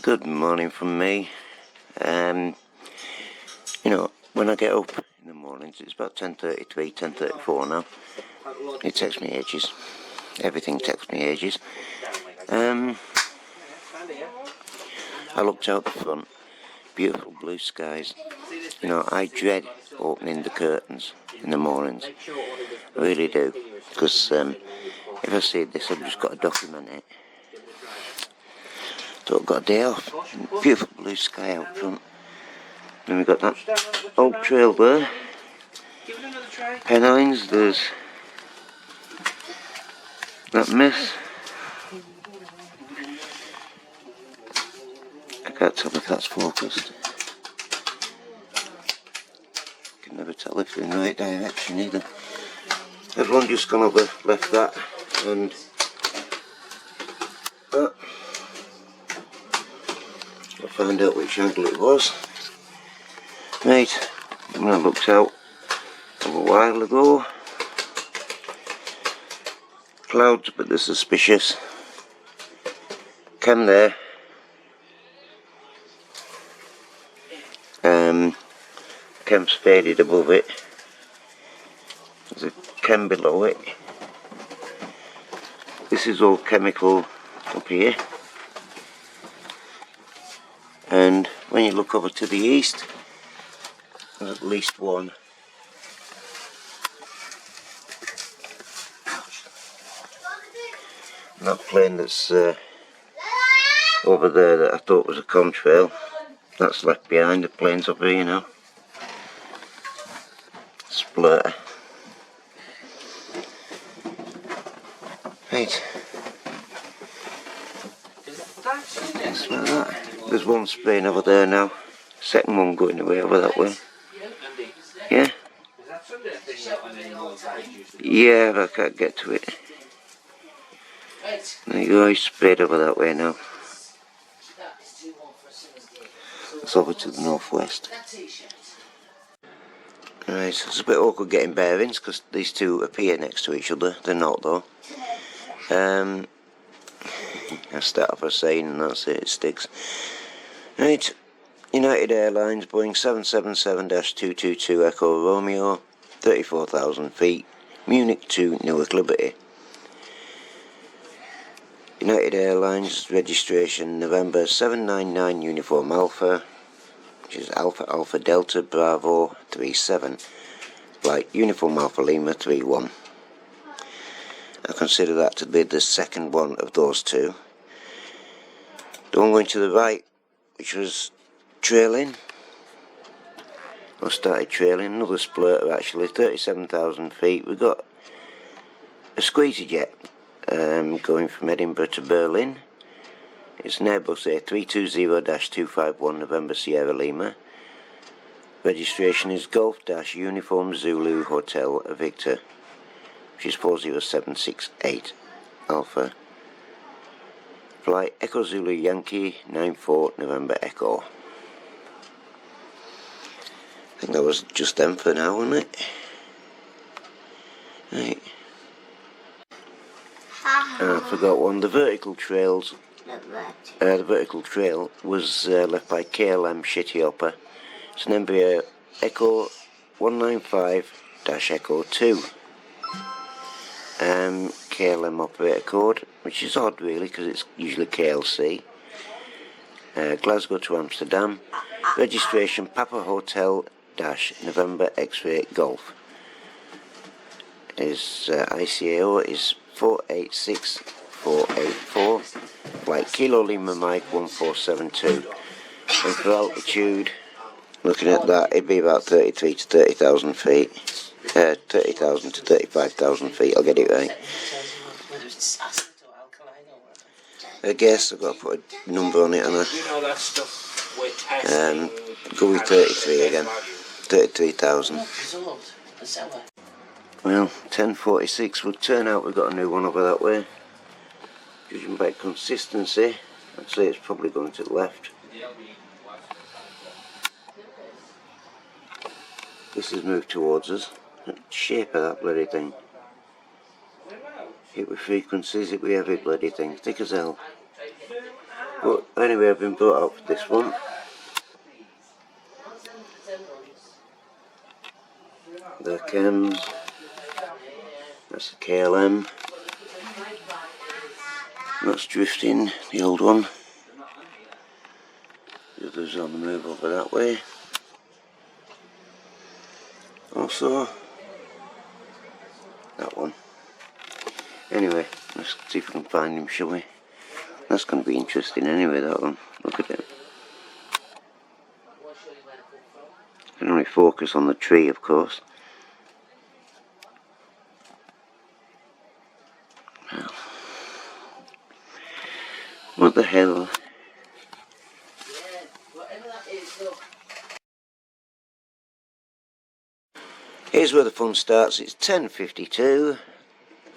Good morning from me. You know, when I get up in the mornings, it's about 10:33, 10:34 now. It takes me ages. Everything takes me ages. I looked out the front, beautiful blue skies. You know, I dread opening the curtains in the mornings. I really do. Because if I see this, I've just got to document it. So I've got a day off. Beautiful blue sky out front. Then we've got that old trail there. Pennines, there's that mess. I can't tell if that's focused. Can never tell if they're in the right direction either. Everyone just gone over, left that, and that. I'll find out which angle it was. Right, when I looked out a while ago, clouds, but they're suspicious. Cam there. Cam's faded above it. There's a cam below it. This is all chemical up here. And when you look over to the east, there's at least one. And that plane that's over there that I thought was a contrail, that's left behind. The plane's up here now. SPLURTER. Right. Just like that. There's one spraying over there now. Second one going away over that way. Yeah? Yeah, but I can't get to it. There you go, he's sprayed over that way now. It's over to the northwest. Right, so it's a bit awkward getting bearings because these two appear next to each other. They're not though. I start off a saying and that's it, it sticks. Right, United Airlines, Boeing 777-222 Echo Romeo, 34,000 feet, Munich to Newark Liberty. United Airlines, registration November 799 Uniform Alpha, which is Alpha Alpha Delta Bravo 37, flight Uniform Alpha Lima 31. I consider that to be the second one of those two. The one going to the right, which was trailing, or started trailing, another SPLURTER actually, 37,000 feet. We've got a easyJet going from Edinburgh to Berlin. It's an Airbus A320-251 November Sierra Lima. Registration is Golf-Uniform Zulu Hotel Victor, which is 40768 Alpha. Flight Echo Zulu Yankee 94 November Echo. I think that was just them for now, wasn't it? Right. I forgot one. The vertical trails. The vertical trail was left by KLM Cityhopper. It's an Embraer Echo 195-Echo 2. KLM operator code, which is odd really because it's usually KLC. Glasgow to Amsterdam. Registration Papa Hotel November X-ray Golf. His ICAO is 486484. Flight Kilo Lima Mike 1472. And for altitude, looking at that, it'd be about 33 to 30,000 feet. 30,000 to 35,000 feet, I'll get it right. I guess I've got to put a number on it, and go with 33 again. 33,000. Well, 10:46 would turn out we've got a new one over that way. Judging by consistency, I'd say it's probably going to the left. This has moved towards us. The shape of that bloody thing. Hit with frequencies, hit with every bloody thing. Thick as hell. But anyway, I've been brought out for this one. The chems. That's the KLM. That's drifting, the old one. The others on the move over that way. Also, that one. Anyway, let's see if we can find him, shall we? That's going to be interesting anyway, that one. Look at it. I can only focus on the tree, of course. Well, what the hell? Here's where the fun starts. It's 10:52.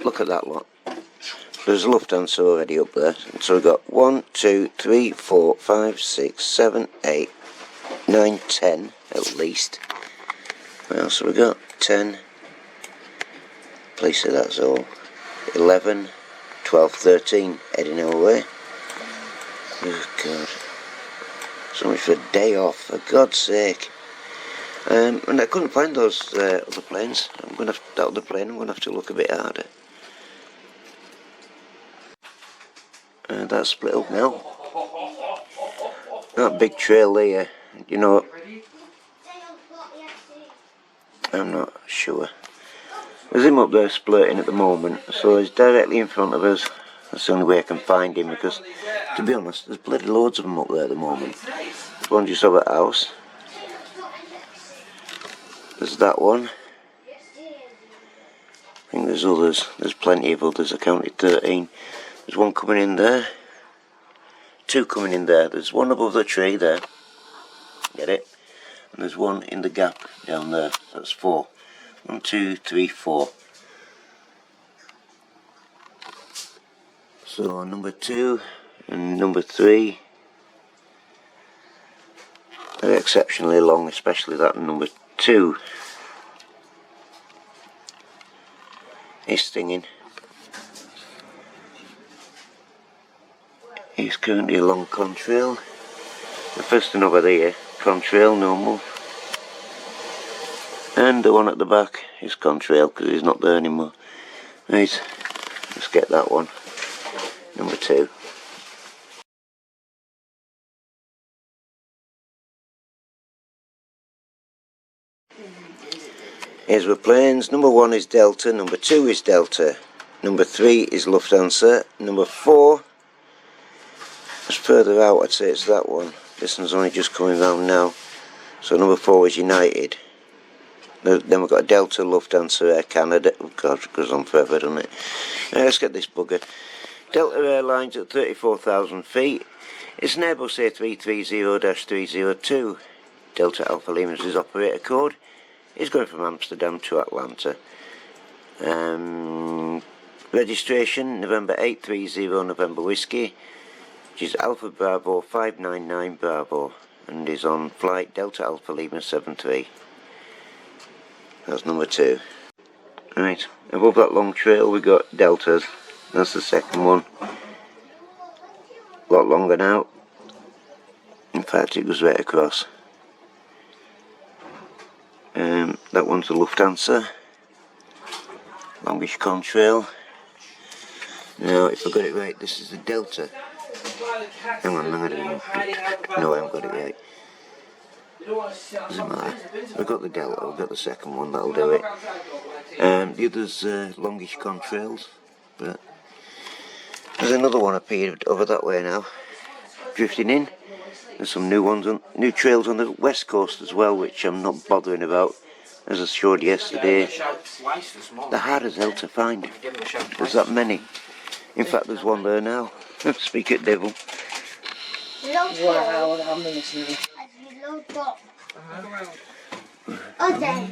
Look at that lot. There's Lufthansa already up there. So we've got 1, 2, 3, 4, 5, 6, 7, 8, 9, 10 at least. Well, so we've got 10. Please say that's all. 11, 12, 13 heading our way. Oh God. So much for a day off, for God's sake. And I couldn't find those other planes. I'm going to have that other plane. I'm going to have to look a bit harder. That's split up now. That big trail there, you know, I'm not sure. There's him up there splurting at the moment, so he's directly in front of us. That's the only way I can find him, because, to be honest, there's bloody loads of them up there at the moment. There's one just over the house. There's that one. I think there's others. There's plenty of others. I counted 13. There's one coming in there. 2 coming in there. There's one above the tree there. Get it? And there's one in the gap down there. That's 4. 1, 2, 3, 4. So number 2 and number 3. They're exceptionally long, especially that number 2. He's stinging. He's currently along contrail. The first one over there, contrail, normal. And the one at the back is contrail, because he's not there anymore. Right, let's get that one. Number 2. Here's the planes. Number 1 is Delta, number 2 is Delta, number 3 is Lufthansa, number 4 is further out. I'd say it's that one. This one's only just coming round now. So number 4 is United. Then we've got Delta, Lufthansa, Air Canada. Oh God, it goes on forever, doesn't it? Let's get this bugger. Delta Airlines at 34,000 feet. It's an Airbus A330-302. Delta Alpha Lima is his operator code. He's going from Amsterdam to Atlanta. Registration November 830 November Whiskey, which is Alpha Bravo 599 Bravo, and is on flight Delta Alpha Lima 73. That's number 2. Right, above that long trail we got Deltas. That's the second one. A lot longer now. In fact, it goes right across. That one's the Lufthansa. Longish contrail. Now, if I got it right, this is the Delta. Hang on. No, I haven't got it right. Doesn't matter. We've got the Delta, we've got the second one, that'll do it. The others longish contrails, but there's another one appeared over that way now, drifting in. There's some new ones, new trails on the west coast as well, which I'm not bothering about, as I showed yesterday. They're hard as hell to find. There's that many. In fact, there's one there now. Speak it, devil. Wow, I'm missing. Okay.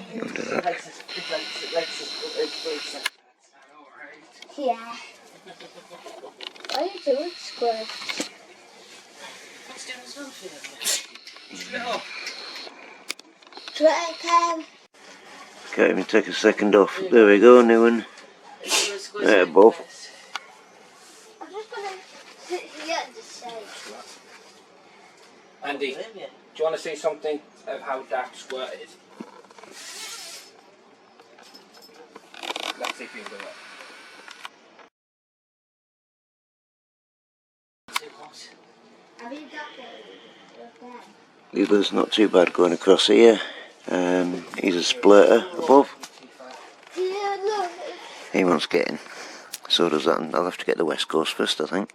Yeah. What are you doing, Squirt? Can't even take a second off. There we go, new one. There, both. Yeah, just say. Andy, do you want to see something of how dark squirt is? Let's see if you can do it. I mean, that way. The other's not too bad going across here. He's a splurter above. Yeah, no. He wants getting. So does that. I'll have to get the west coast first, I think.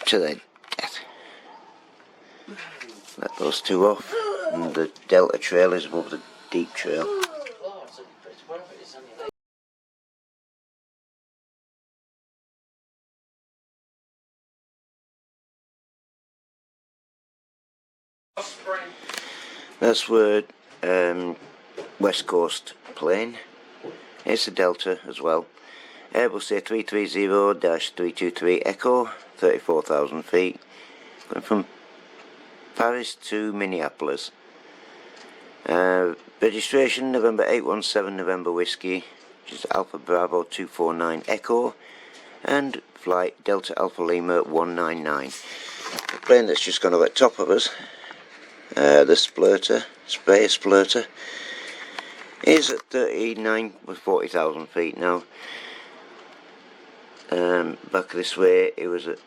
To the death. Let those two off. And the Delta trail is above the deep trail. That's where west coast plane. It's a Delta as well. Airbus A330-323 Echo, 34,000 feet. Going from Paris to Minneapolis. Registration November 817 November Whiskey, which is Alpha Bravo 249 Echo, and flight Delta Alpha Lima 199. The plane that's just gone over the top of us, the SPLURTER, SPLURTER, is at 39 with 40,000 feet now. Back this way it was at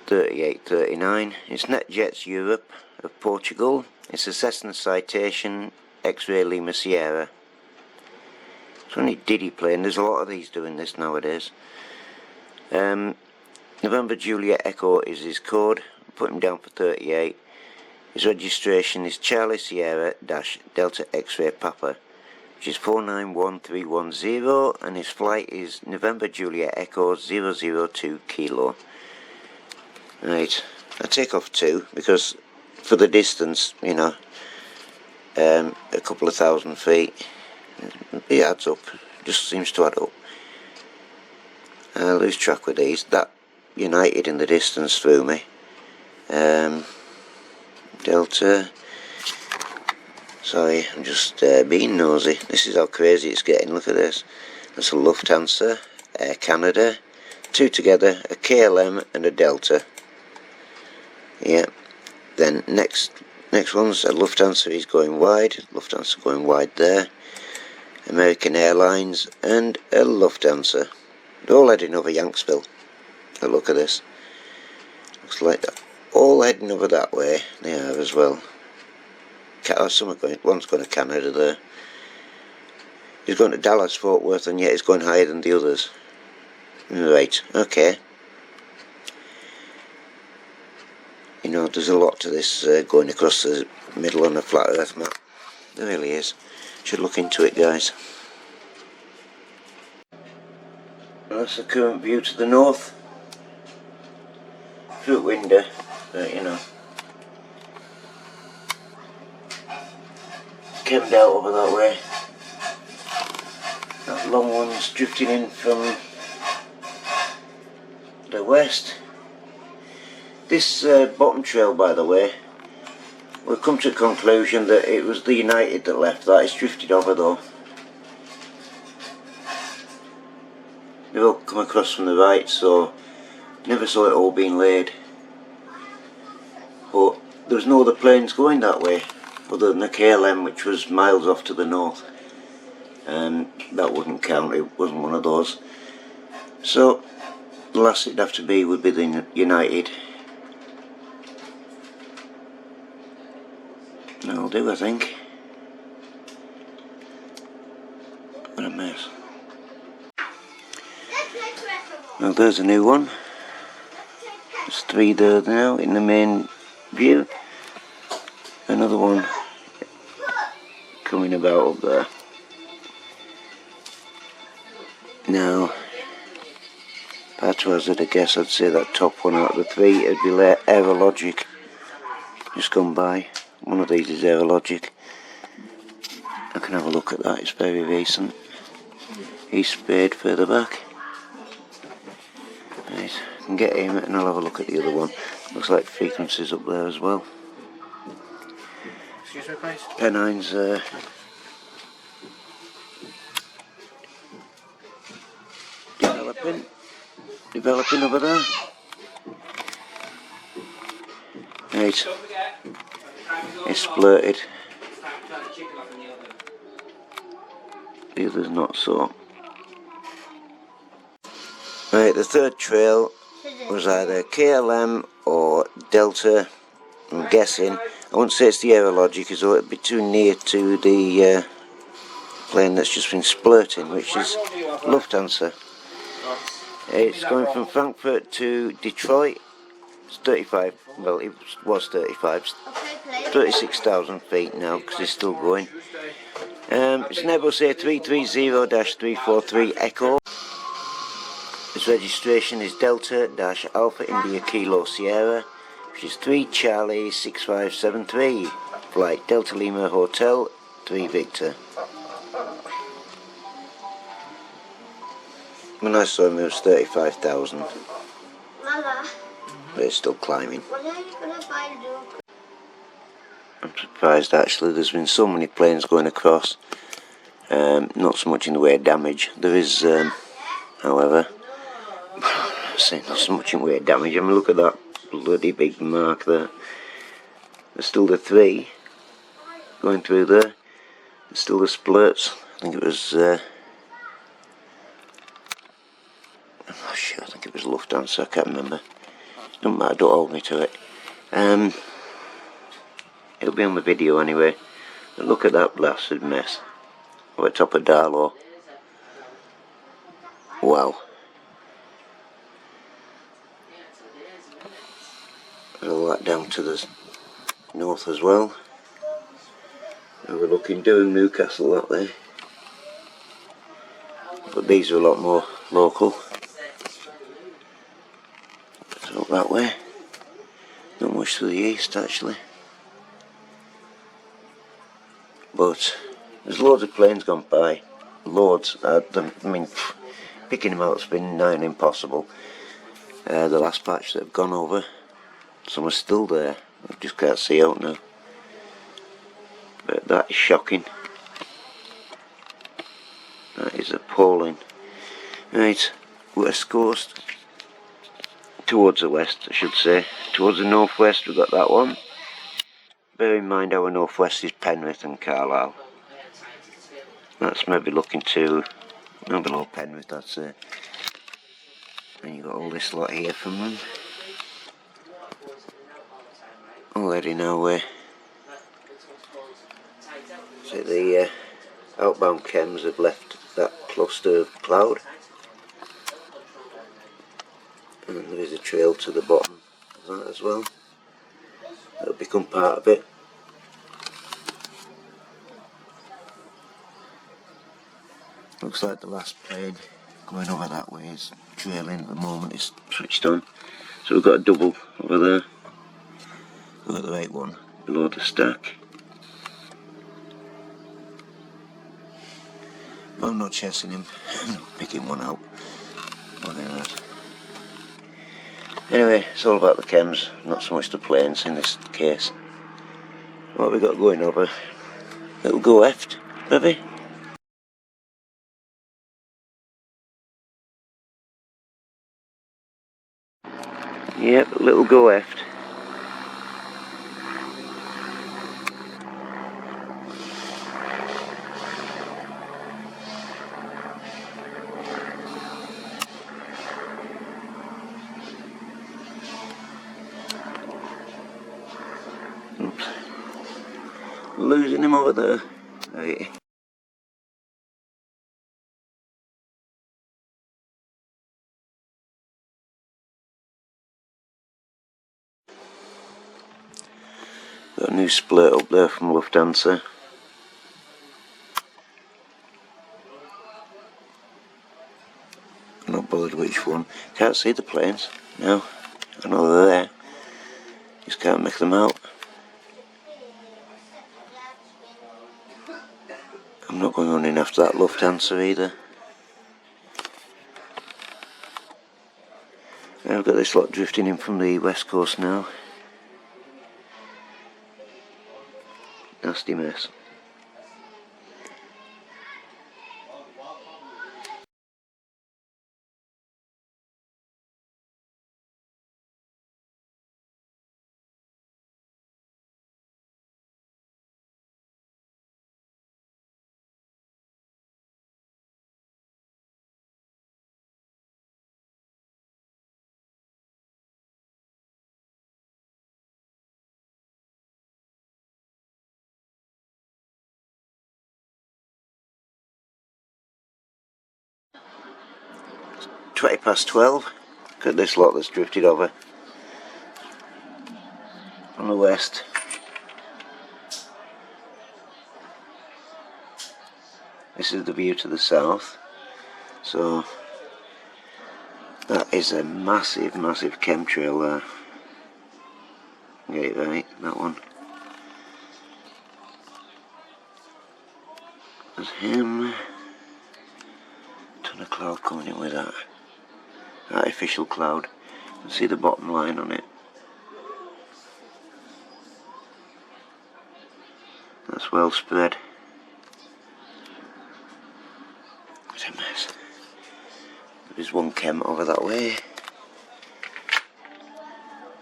38, 39. It's NetJets Europe of Portugal. It's a Cessna Citation X-Ray Lima Sierra. It's only Diddy plane. There's a lot of these doing this nowadays. November Juliet Echo is his code. Put him down for 38. His registration is Charlie Sierra Delta X-Ray Papa, which is 491310, and his flight is November Juliet Echo 002 Kilo. Right, I take off 2 because for the distance, you know, a couple of thousand feet, it adds up, just seems to add up. I lose track with these. That United in the distance threw me. Delta. Sorry, I'm just being nosy. This is how crazy it's getting. Look at this. That's a Lufthansa, Air Canada, 2 together, a KLM and a Delta. Yeah. Then next one's a Lufthansa. He's going wide. Lufthansa going wide there. American Airlines and a Lufthansa. They're all heading over Yanksville. But look at this. Looks like that. All heading over that way. They are as well. Some are going. One's going to Canada there. He's going to Dallas, Fort Worth, and yet he's going higher than the others. Right. Okay. You know, there's a lot to this going across the middle on a flat Earth map. There really is. Should look into it, guys. That's the current view to the north. Through window, but you know. Came out over that way. That long one's drifting in from the west. This bottom trail, by the way, we've come to the conclusion that it was the United that left that. It's drifted over though. They've all come across from the right, so never saw it all being laid. But there was no other planes going that way other than the KLM, which was miles off to the north, and that wouldn't count. It wasn't one of those. So the last it'd have to be would be the United. That'll do, I think. What a mess. Well, there's a new one. There's 3 there now in the main view. Another one coming about up there. Now, if I had to hazard a guess, I'd say that top one out of the 3 would be Aerologic. Just gone by. One of these is Aerologic. I can have a look at that, it's very recent. East Spade further back. Right, I can get him and I'll have a look at the other one. Looks like frequencies up there as well. Excuse me, please. Pennines developing. developing over there. Right, Don't forget, it's splurted. The other's not so. Right, the third trail was either KLM or Delta, I'm guessing. I wouldn't say it's the Aerologic as though it'd be too near to the plane that's just been splurting, which is Lufthansa. It's going from Frankfurt to Detroit. It's 35, well it was 35, 36,000 feet now because it's still going. It's an Airbus A330-343 Echo. Its registration is Delta-Alpha India Kilo Sierra, which is 3 Charlie 6573, flight Delta Lima Hotel 3 Victor. When I saw him it was 35,000, but it's still climbing. I'm surprised actually, there's been so many planes going across, not so much in the way of damage. There is, however, not so much in the way of damage. I mean, look at that bloody big mark there. There's still the 3 going through there. There's still the splurts. I think it was, I'm not sure, I think it was Lufthansa, I can't remember. Don't matter, don't hold me to it. It'll be on the video anyway. But look at that blasted mess. Over top of Darlow. Wow. There's all that down to the north as well. Overlooking Durham, Newcastle that way. But these are a lot more local. So up that way. Not much to the east actually. But there's loads of planes gone by. Loads. I mean, picking them out's been nigh on impossible. The last batch that have gone over, some are still there. I just can't see out now. But that is shocking. That is appalling. Right, west coast. Towards the west, I should say. Towards the northwest, we've got that one. Bear in mind our northwest is Penrith and Carlisle. That's maybe looking to, no, below Penrith, that's it. And you've got all this lot here from them. Already now we're so the outbound chems have left that cluster of cloud. And there is a trail to the bottom of that as well. That'll become part of it. Looks like the last plane going over that way is trailing at the moment, it's switched on. So we've got a double over there. We've got the right one below the stack. But I'm not chasing him, I'm not picking one out. Anyway, it's all about the chems, not so much the planes in this case. What have we got going over? Little Geo-OEFT, maybe? Yep, little Geo-OEFT. Oops. Losing him over there. Right. Got a new split up there from Lufthansa. I'm not bothered which one. Can't see the planes. No. I know they're there. Just can't make them out. I'm not going running after that Lufthansa either. I've got this lot drifting in from the west coast now. Nasty mess. 12. Look at this lot that's drifted over on the west. This is the view to the south. So that is a massive, massive chemtrail there. Get it right, that one. There's him. Ton of cloud coming in with that. Artificial cloud. You can see the bottom line on it. That's well spread. It's a mess. There's one chem over that way.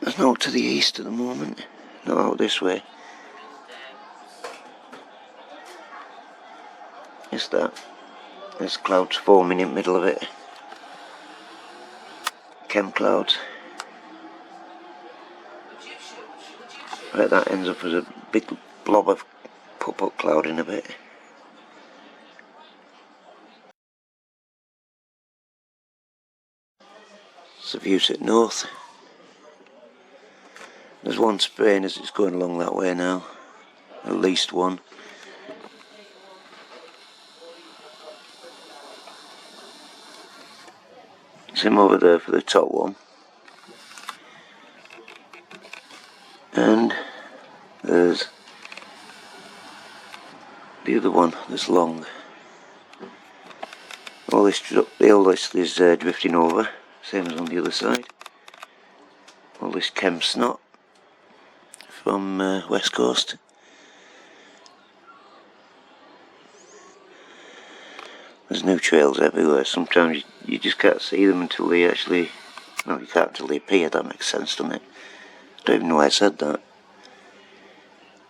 There's no to the east at the moment. No, out this way. Is that? There's clouds forming in the middle of it. Chem clouds. Right, that ends up as a big blob of pop-up cloud in a bit. It's the view to the north. There's one spraying as it's going along that way now. At least one. It's him over there for the top one. And there's the other one that's long. All this is drifting over, same as on the other side. All this chem snot from west coast. There's new trails everywhere. Sometimes you just can't see them until they actually, no, you can't until they appear. That makes sense, doesn't it? I don't even know why I said that.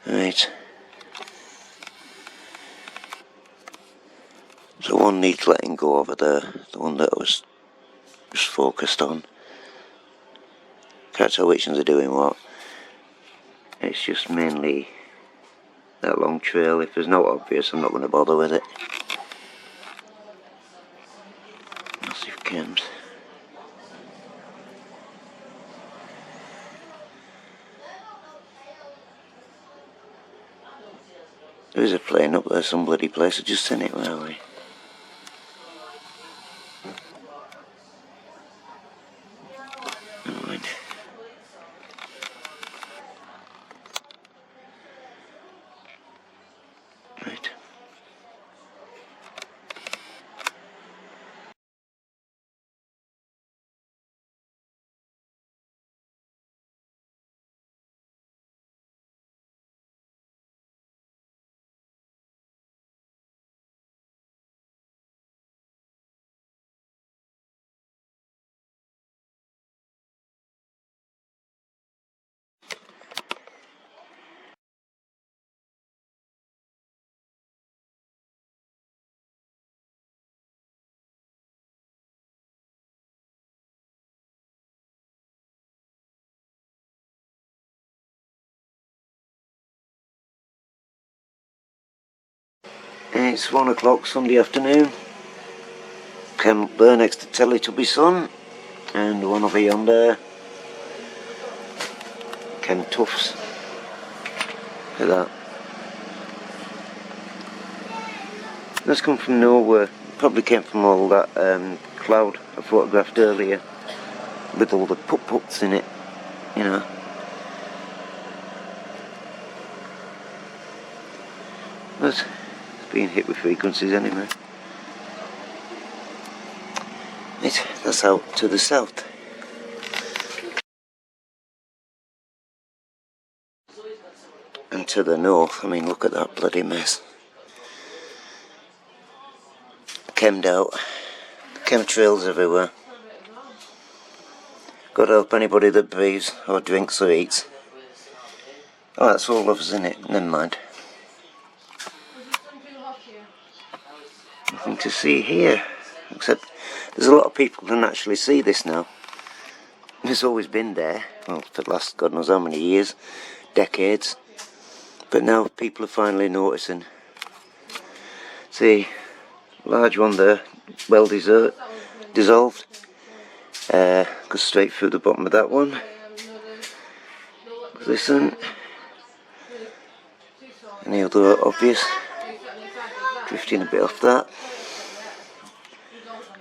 Right. So one needs letting go over there, the one that I was just focused on. Can't tell which ones are doing what. It's just mainly that long trail. If there's no obvious, I'm not going to bother with it. Massive chems. There is a plane up there, some bloody place. I just seen it, where are we? Never mind. Right. It's 1 o'clock Sunday afternoon. Came up there next to Teletubby Sun, and one over yonder. Came Tufts. Look at that. That's come from nowhere. Probably came from all that cloud I photographed earlier, with all the pup-pups in it, you know. But it's being hit with frequencies anyway. Right, that's out to the south. And to the north, I mean, look at that bloody mess. Chemmed out. Chemtrails everywhere. God help anybody that breathes or drinks or eats. Oh, that's all of us in it. Never mind. Nothing to see here, except there's a lot of people can actually see this now. It's always been there, well, for the last God knows how many years, decades, but now people are finally noticing. See, large one there, well dissolved. Goes straight through the bottom of that one. Listen. Any other obvious? Drifting a bit off that.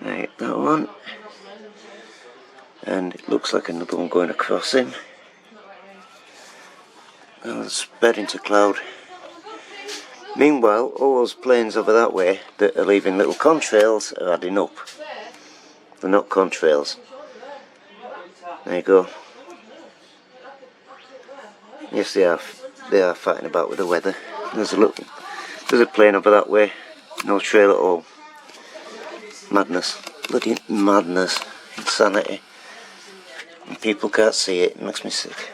Right, that one. And it looks like another one going across him. And it's spread into cloud. Meanwhile, all those planes over that way that are leaving little contrails are adding up. They're not contrails. There you go. Yes, they are. They are fighting about with the weather. There's a plane over that way. No trail at all. Madness. Bloody madness. Insanity. And people can't see it. It makes me sick.